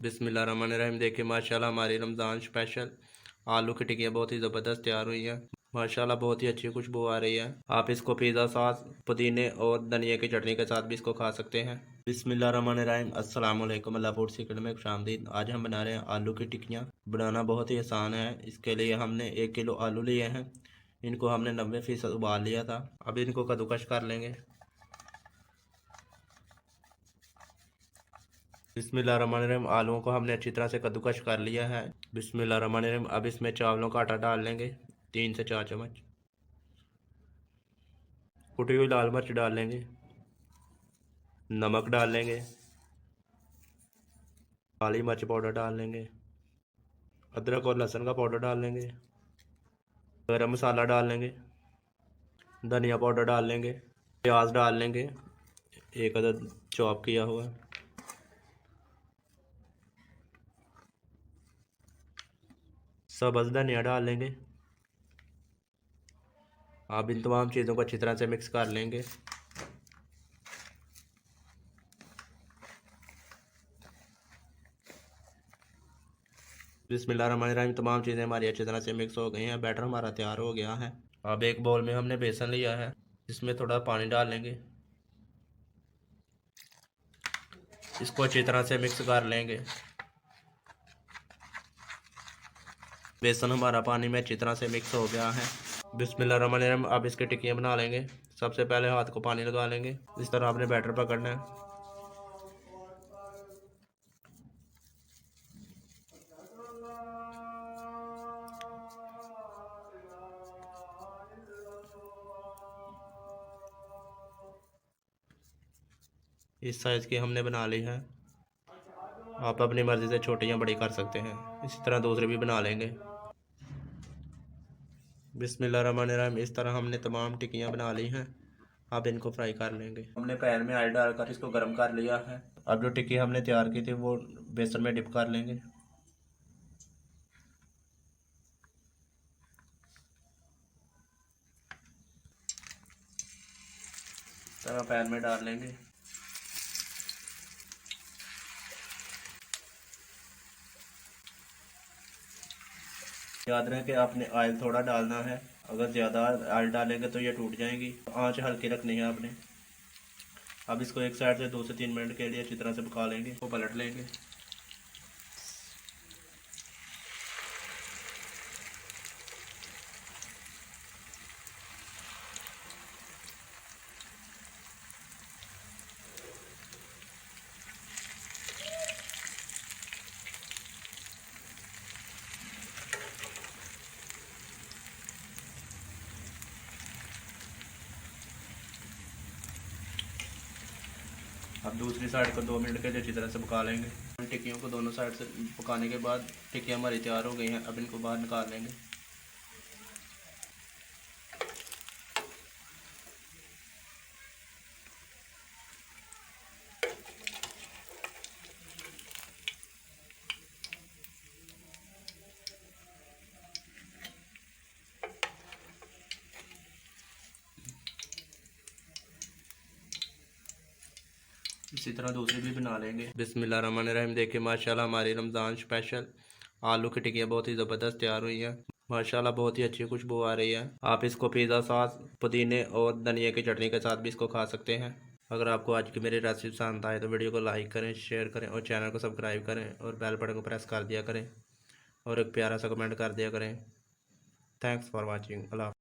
बिस्मिल्लाहिर्रहमानिर्रहीम। देखिए माशाल्लाह हमारी रमज़ान स्पेशल आलू की टिक्कियाँ बहुत ही ज़बरदस्त तैयार हुई हैं। माशाल्लाह बहुत ही अच्छी खुशबू आ रही है। आप इसको पिज़्ज़ा सॉस, पुदीने और धनिया की चटनी के साथ भी इसको खा सकते हैं। बिस्मिल्लाहिर्रहमानिर्रहीम। अस्सलाम वालेकुम। अल्लाह फूड सीक्रेट में खुशामदीद। आज हम बना रहे हैं आलू की टिक्कियाँ। बनाना बहुत ही आसान है। इसके लिए हमने 1 किलो आलू लिए हैं। इनको हमने 90% उबाल लिया था। अब इनको कद्दूकस कर लेंगे। बिस्मिल्लाहिर्रहमानिर्रहीम। आलूओं को हमने अच्छी तरह से कद्दूकस कर लिया है। बिस्मिल्लाहिर्रहमानिर्रहीम। अब इसमें चावलों का आटा डाल लेंगे 3 से 4 चम्मच। कुटी हुई लाल मिर्च डाल लेंगे। नमक डाल लेंगे। काली मिर्च पाउडर डाल लेंगे। अदरक और लहसुन का पाउडर डाल लेंगे। गरम मसाला डाल लेंगे। धनिया पाउडर डाल लेंगे। प्याज डाल लेंगे, एक अदद चॉप किया हुआ। सब्ज़ धनिया डाल लेंगे। आप इन तमाम चीज़ों को अच्छी तरह से मिक्स कर लेंगे। बिस्मिल्लाहिर्रहमानिर्रहीम। तमाम चीज़ें हमारी अच्छी तरह से मिक्स हो गई हैं। बैटर हमारा तैयार हो गया है। अब एक बाउल में हमने बेसन लिया है, इसमें थोड़ा पानी डाल लेंगे। इसको अच्छी तरह से मिक्स कर लेंगे। बेसन हमारा पानी में अच्छी तरह से मिक्स हो गया है। बिस्मिल्लाहिर्रहमानिर्रहीम। अब इसकी टिक्कियाँ बना लेंगे। सबसे पहले हाथ को पानी लगा लेंगे। इस तरह आपने बैटर पकड़ना है। इस साइज़ की हमने बना ली है। आप अपनी मर्ज़ी से छोटी या बड़ी कर सकते हैं। इसी तरह दूसरे भी बना लेंगे। बिस्मिल्लाहिर्रहमानिर्रहीम। इस तरह हमने तमाम टिक्कियाँ बना ली हैं। अब इनको फ्राई कर लेंगे। हमने पैन में ऑयल डालकर इसको गर्म कर लिया है। अब जो टिक्की हमने तैयार की थी वो बेसन में डिप कर लेंगे। इस तरह पैन में डाल लेंगे। याद रहे कि आपने ऑयल थोड़ा डालना है। अगर ज़्यादा ऑयल डालेंगे तो ये टूट जाएंगी। आंच हल्की रखनी है आपने। अब इसको एक साइड से 2 से 3 मिनट के लिए अच्छी तरह से पका लेंगे। वो पलट लेंगे। अब दूसरी साइड को 2 मिनट के लिए अच्छी तरह से पका लेंगे। टिक्कियों को दोनों साइड से पकाने के बाद टिक्कियाँ हमारी तैयार हो गई हैं। अब इनको बाहर निकाल लेंगे। इसी तरह दूसरी भी बना लेंगे। बिस्मिल्लाहिर्रहमानिर्रहीम। देखिए माशाल्लाह हमारी रमज़ान स्पेशल आलू की टिक्कियाँ बहुत ही ज़बरदस्त तैयार हुई हैं। माशाल्लाह बहुत ही अच्छी खुशबू आ रही है। आप इसको पिज़्ज़ा सॉस, पुदीने और धनिया की चटनी के साथ भी इसको खा सकते हैं। अगर आपको आज की मेरी रेसिपी पसंद आए तो वीडियो को लाइक करें, शेयर करें और चैनल को सब्सक्राइब करें और बेल बटन को प्रेस कर दिया करें और एक प्यारा सा कमेंट कर दिया करें। Thanks for watching. अल्लाह।